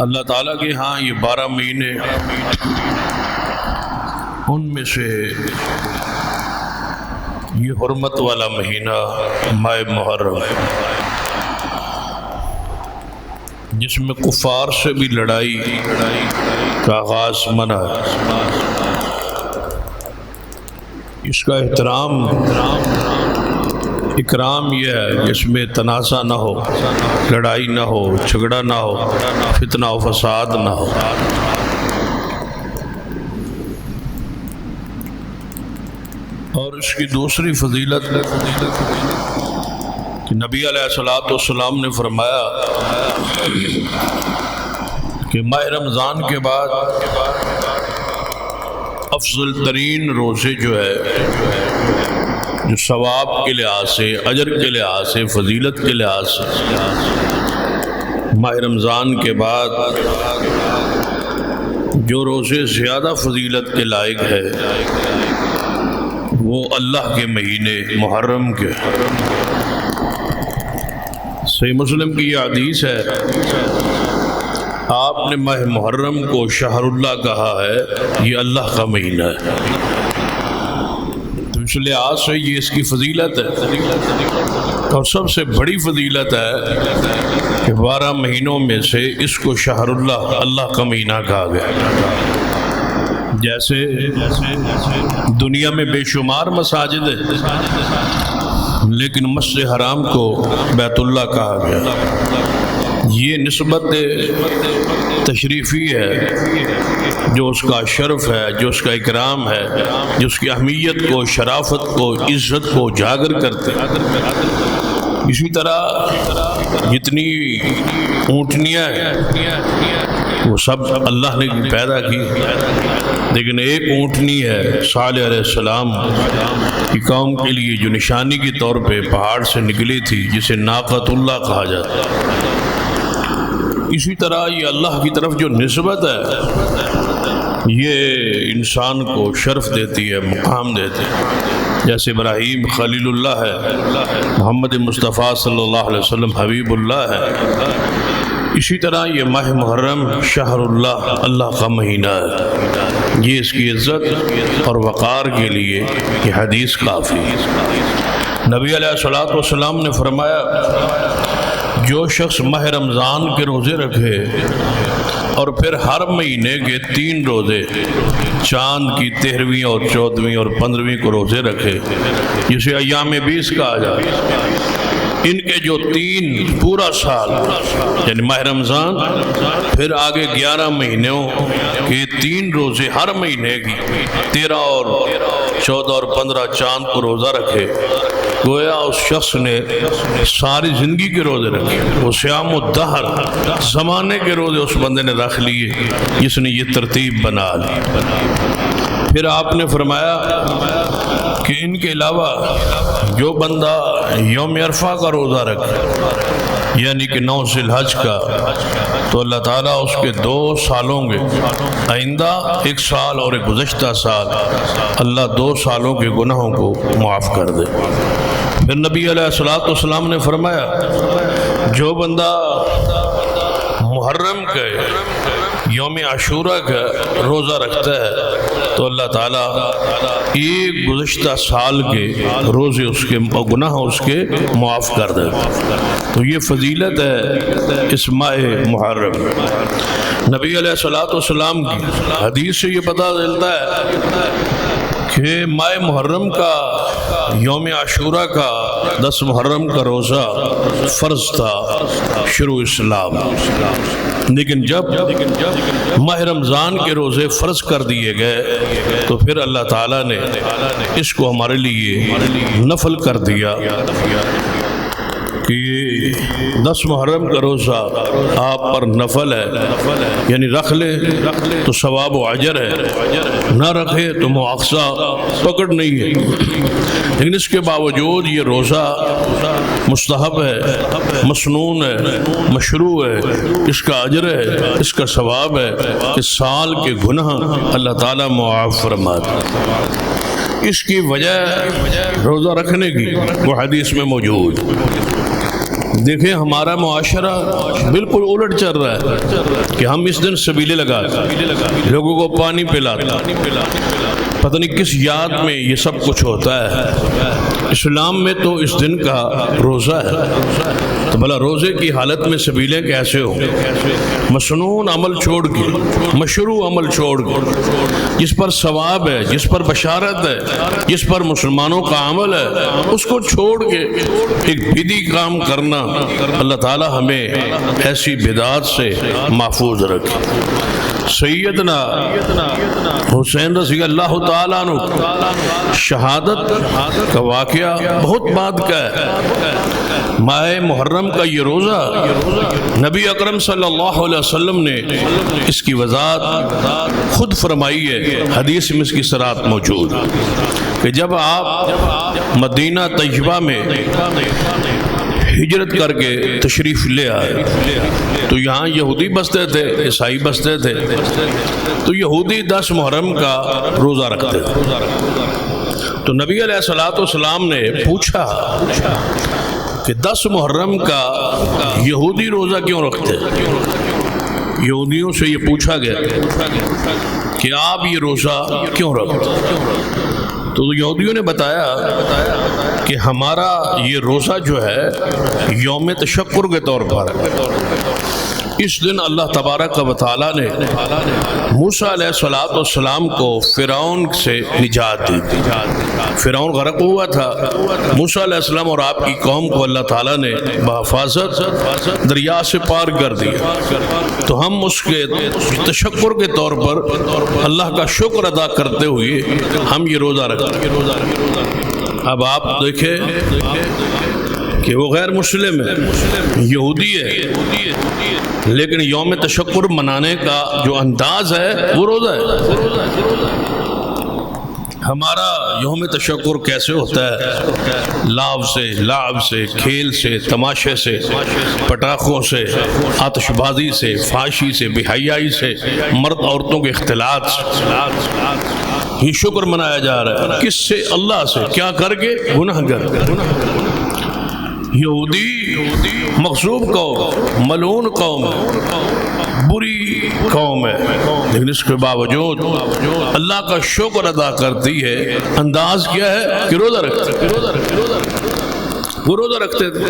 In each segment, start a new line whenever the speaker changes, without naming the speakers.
اللہ تعالیٰ کے ہاں یہ 12 مہینے ان میں سے یہ حرمت والا مہینہ ماہ محرم جس میں کفار سے بھی لڑائی کا آغاز منع ہے، اس کا اکرام یہ ہے جس میں تنازع نہ ہو، لڑائی نہ ہو، جھگڑا نہ ہو، فتنہ و فساد نہ ہو۔ اور اس کی دوسری فضیلت کہ نبی علیہ الصلوۃ والسلام نے فرمایا کہ ماہ رمضان کے بعد افضل ترین روزے جو ہے، جو ثواب کے لحاظ سے، اجر کے لحاظ سے، فضیلت کے لحاظ سے، ماہ رمضان کے بعد جو روزے زیادہ فضیلت کے لائق ہے وہ اللہ کے مہینے محرم کے۔ صحیح مسلم کی یہ حدیث ہے، آپ نے ماہ محرم کو شہر اللہ کہا ہے، یہ اللہ کا مہینہ ہے، تو اس لحاظ سے یہ اس کی فضیلت ہے، اور سب سے بڑی فضیلت ہے کہ 12 مہینوں میں سے اس کو شہر اللہ، اللہ کا مہینہ کہا گیا۔ جیسے دنیا میں بے شمار مساجد ہیں لیکن مسجد حرام کو بیت اللہ کہا گیا، یہ نسبت تشریفی ہے، جو اس کا شرف ہے، جو اس کا اکرام ہے، جو اس کی اہمیت کو، شرافت کو، عزت کو اجاگر کرتے ہیں۔ اسی طرح جتنی اونٹنیاں ہیں وہ سب اللہ نے پیدا کی، لیکن ایک اونٹنی ہے صالح علیہ السلام کی قوم کے لیے جو نشانی کے طور پہ پہاڑ سے نکلی تھی، جسے ناقۃ اللہ کہا جاتا ہے۔ اسی طرح یہ اللہ کی طرف جو نسبت ہے یہ انسان کو شرف دیتی ہے، مقام دیتی ہے، جیسے ابراہیم خلیل اللہ ہے، محمد مصطفیٰ صلی اللہ علیہ وسلم حبیب اللہ ہے، اسی طرح یہ ماہ محرم شہر اللہ، اللہ کا مہینہ ہے، یہ اس کی عزت اور وقار کے لیے یہ حدیث کافی ہے۔ نبی علیہ الصلوۃ والسلام نے فرمایا جو شخص ماہ رمضان کے روزے رکھے اور پھر ہر مہینے کے 3 روزے، چاند کی 13ویں اور 14ویں اور 15ویں کو روزے رکھے، جسے ایام 20 کہا جائے، ان کے جو 3 پورا سال یعنی ماہ رمضان، پھر آگے 11 مہینوں کے 3 روزے ہر مہینے کی 13 اور 14 اور 15 چاند کو روزہ رکھے، گویا اس شخص نے ساری زندگی کے روزے رکھے، وہ صیام الدہر، زمانے کے روزے اس بندے نے رکھ لیے جس نے یہ ترتیب بنا لی۔ پھر آپ نے فرمایا کہ ان کے علاوہ جو بندہ یوم عرفہ کا روزہ رکھے یعنی کہ 9 ذی الحج کا، تو اللہ تعالیٰ اس کے 2 سالوں کے، آئندہ 1 سال اور ایک گزشتہ سال، اللہ 2 سالوں کے گناہوں کو معاف کر دے۔ پھر نبی علیہ الصلوۃ والسلام نے فرمایا جو بندہ محرم کے یوم عاشورہ کا روزہ رکھتا ہے تو اللہ تعالیٰ ایک گزشتہ سال کے روزے اس کے گناہ اس کے معاف کر دے۔ تو یہ فضیلت ہے اس ماہ محرم۔ نبی علیہ الصلوۃ والسلام کی حدیث سے یہ پتہ چلتا ہے کہ ماہ محرم کا، یوم عاشورہ کا، 10 محرم کا روزہ فرض تھا شروع اسلام، لیکن جب ماہ رمضان کے روزے فرض کر دیے گئے تو پھر اللہ تعالیٰ نے اس کو ہمارے لیے نفل کر دیا کہ یہ 10 محرم کا روزہ آپ پر نفل ہے، یعنی رکھ لے تو ثواب و اجر ہے، نہ رکھے تو مواخذہ پکڑ نہیں ہے، لیکن اس کے باوجود یہ روزہ مستحب ہے، مسنون ہے، مشروع ہے، اس کا اجر ہے، اس کا ثواب ہے کہ سال کے گناہ اللہ تعالیٰ معاف فرماتا ہے۔ اس کی وجہ روزہ رکھنے کی وہ حدیث میں موجود۔ دیکھیں ہمارا معاشرہ بالکل الٹ چل رہا ہے کہ ہم اس دن سبیلے لگاتے، لوگوں کو پانی پلاتے، پتہ نہیں کس یاد میں یہ سب کچھ ہوتا ہے۔ اسلام میں تو اس دن کا روزہ ہے، تو بھلا روزے کی حالت میں سبیلیں کیسے ہوں؟ مسنون عمل چھوڑ کے، مشروع عمل چھوڑ کے، جس پر ثواب ہے، جس پر بشارت ہے، جس پر مسلمانوں کا عمل ہے، اس کو چھوڑ کے ایک بدعی کام کرنا، اللہ تعالی ہمیں ایسی بدعات سے محفوظ رکھے۔ سیدنا حسین رضی اللہ تعالیٰ عنہ شہادت کا واقعہ بہت بعد کا ہے۔ ماہ محرم کا یہ روزہ نبی اکرم صلی اللہ علیہ وسلم نے اس کی وضاحت خود فرمائی ہے، حدیث میں اس کی صراحت موجود کہ جب آپ مدینہ طیبہ میں ہجرت کر کے تشریف لے آئے تو یہاں یہودی بستے تھے، عیسائی بستے تھے، تو یہودی 10 محرم کا روزہ رکھتے تھے۔ تو نبی علیہ السلام نے پوچھا کہ 10 محرم کا یہودی روزہ کیوں رکھتے؟ یہودیوں سے یہ پوچھا گیا کہ آپ یہ روزہ کیوں رکھتے؟ تو یہودیوں نے بتایا کہ ہمارا یہ روزہ جو ہے یوم تشکر کے طور پر ہے۔ اس دن اللہ تبارک و تعالیٰ نے موسیٰ علیہ السلام کو فرعون سے نجات دی تھی۔ فرعون غرق ہوا تھا، موسیٰ علیہ السلام اور آپ کی قوم کو اللہ تعالیٰ نے بحفاظت دریا سے پار کر دیا۔ تو ہم اس کے تشکر کے طور پر اللہ کا شکر ادا کرتے ہوئے ہم یہ روزہ رکھتے ہیں۔ اب آپ دیکھیں کہ وہ غیر مسلم ہے، یہودی ہے، لیکن یوم تشکر منانے کا جو انداز ہے وہ روزہ ہے۔ ہمارا یوم تشکر کیسے ہوتا ہے؟ لعب سے، لعب سے، کھیل سے، تماشے سے، پٹاخوں سے، آتش بازی سے، فحاشی سے، بے حیائی سے، مرد عورتوں کے اختلاط سے یہ شکر منایا جا رہا ہے۔ کس سے؟ اللہ سے۔ کیا کر کے؟ گناہ کر کے۔ یہودی مغصوب قوم، ملعون قوم، بری قوم ہے، لیکن اس کے باوجود اللہ کا شکر ادا کرتی ہے۔ انداز کیا ہے کہ روزہ رکھتے، وہ روزہ رکھتے تھے۔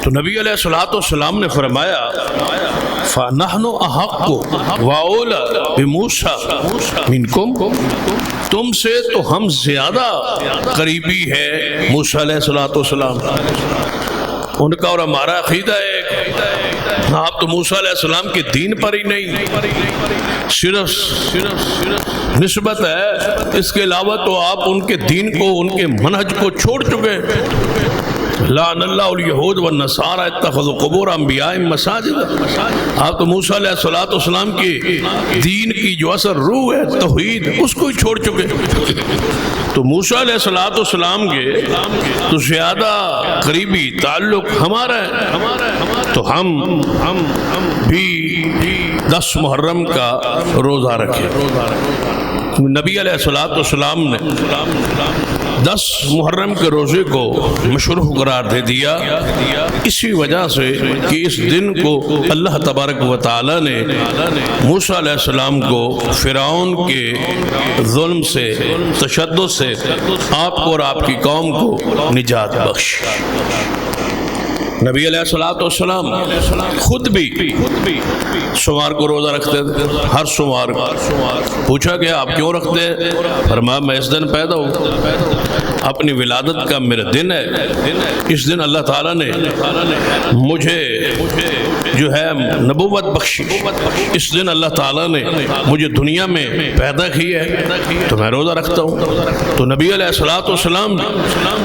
تو نبی علیہ السلام نے فرمایا فَنَحْنُ أَحَقُّ وَأَوْلَىٰ بِمُوسَىٰ مِنْكُمْ، تم سے تو ہم زیادہ قریبی ہے موسیٰ علیہ السلام۔ ان کا اور ہمارا عقیدہ ہے، آپ تو موسیٰ علیہ السلام کے دین پر ہی نہیں، صرف نسبت ہے، اس کے علاوہ تو آپ ان کے دین کو، ان کے منہج کو چھوڑ چکے۔ لعن اللہ الیہود والنصارى اتخذوا قبور انبیائہم مساجد۔ آپ تو موسیٰ علیہ السلام کی دین کی جو اصل روح ہے توحید، اس کو ہی چھوڑ چکے۔ تو موسیٰ علیہ السلام کے تو زیادہ قریبی تعلق ہمارا ہے، تو ہم بھی 10 محرم کا روزہ رکھے۔ نبی علیہ السلام نے 10 محرم کے روزے کو مشروع قرار دے دیا، اسی وجہ سے کہ اس دن کو اللہ تبارک و تعالی نے موسیٰ علیہ السلام کو فرعون کے ظلم سے، تشدد سے آپ کو اور آپ کی قوم کو نجات بخش۔ نبی علیہ السلام خود بھی سوموار کو روزہ رکھتے تھے، ہر سوموار کو۔ پوچھا کہ آپ کیوں رکھتے ہیں؟ فرمایا میں اس دن پیدا ہوں، اپنی ولادت کا میرا دن ہے، اس دن اللہ تعالیٰ نے مجھے جو ہے نبوت بخشی، اس دن اللہ تعالیٰ نے مجھے دنیا میں پیدا کی ہے، تو میں روزہ رکھتا ہوں۔ تو نبی علیہ السلام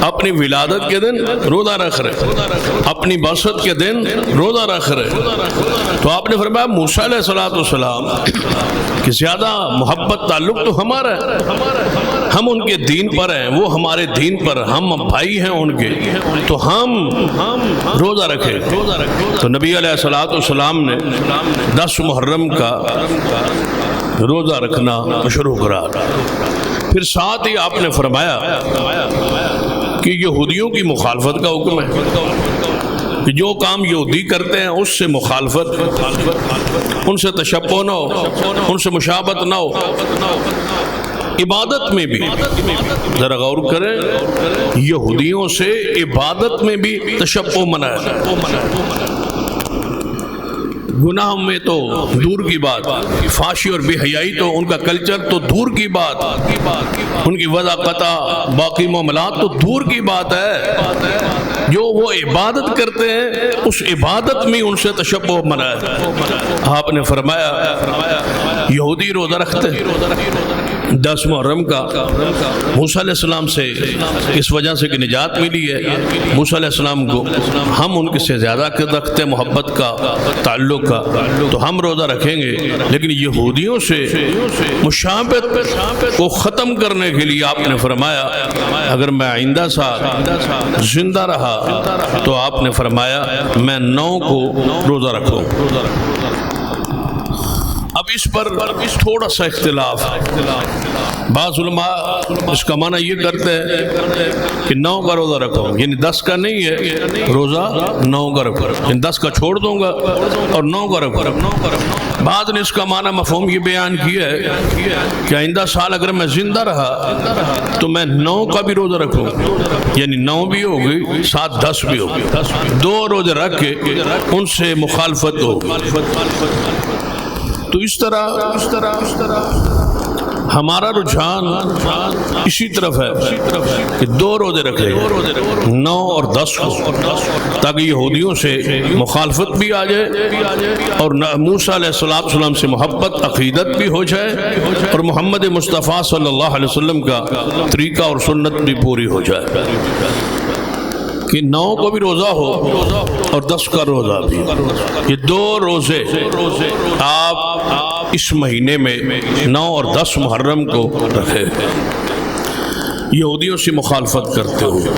اپنی ولادت کے دن روزہ رکھ رہے، اپنی بعثت کے دن روزہ رکھ رہے۔ تو آپ نے فرمایا موسیٰ علیہ السلام کہ زیادہ محبت تعلق تو ہمارا ہے، ہم ان کے دین پر ہیں، وہ ہمارے دین پر، ہم بھائی ہیں ان کے، تو ہم روزہ رکھے۔ تو نبی علیہ السلام نے 10 محرم کا روزہ رکھنا مشروع قرار۔ پھر ساتھ ہی آپ نے فرمایا کہ یہودیوں کی مخالفت کا حکم ہے۔ کہ جو کام یہودی کرتے ہیں اس سے مخالفت، ان سے تشبہ نہ ہو، ان سے مشابہت نہ ہو۔ عبادت میں بھی ذرا غور کریں، یہودیوں سے عبادت میں بھی تشبہ منع ہے۔ گناہ میں تو دور کی بات، فحاشی اور بے حیائی تو ان کا کلچر تو دور کی بات، ان کی وضاقتہ باقی معاملات تو دور کی بات ہے، جو وہ عبادت کرتے ہیں اس عبادت میں ان سے تشبہ منع ہے۔ آپ نے فرمایا یہودی روزہ رکھتے ہیں 10 محرم کا، موسیٰ علیہ السلام سے اس وجہ سے کہ نجات ملی ہے، موسیٰ علیہ السلام کو ہم ان کے سے زیادہ رکھتے محبت کا، تعلق کا، تو ہم روزہ رکھیں گے۔ لیکن یہودیوں سے مشابہت کو ختم کرنے کے لیے آپ نے فرمایا اگر میں آئندہ سال زندہ رہا تو آپ نے فرمایا میں 9 کو روزہ رکھوں۔ اب اس پر تھوڑا سا اختلاف، بعض علماء اس کا معنی یہ کرتے ہیں کہ 9 کا روزہ رکھو، یعنی 10 کا نہیں ہے، روزہ 9 کا رکھو، یعنی 10 کا چھوڑ دوں گا اور 9 کا رکھو۔ بعض نے اس کا معنی مفہوم یہ بیان کیا ہے کہ آئندہ سال اگر میں زندہ رہا تو میں 9 کا بھی روزہ رکھوں، یعنی 9 بھی ہوگی، 7 10 بھی ہوگی، 2 روزے رکھ کے ان سے مخالفت ہوگی۔ تو اس طرح ہمارا رجحان اسی طرف ہے کہ 2 روزے رکھے 9 اور 10 کو، تاکہ یہودیوں سے مخالفت بھی آ جائے اور موسیٰ علیہ السلام سے محبت عقیدت بھی ہو جائے اور محمد مصطفیٰ صلی اللہ علیہ وسلم کا طریقہ اور سنت بھی پوری ہو جائے، کہ 9 کو بھی روزہ ہو اور 10 کا روزہ بھی۔ یہ 2 روزے آپ اس مہینے میں 9 اور 10 محرم کو رکھے، یہودیوں سے مخالفت کرتے ہوئے۔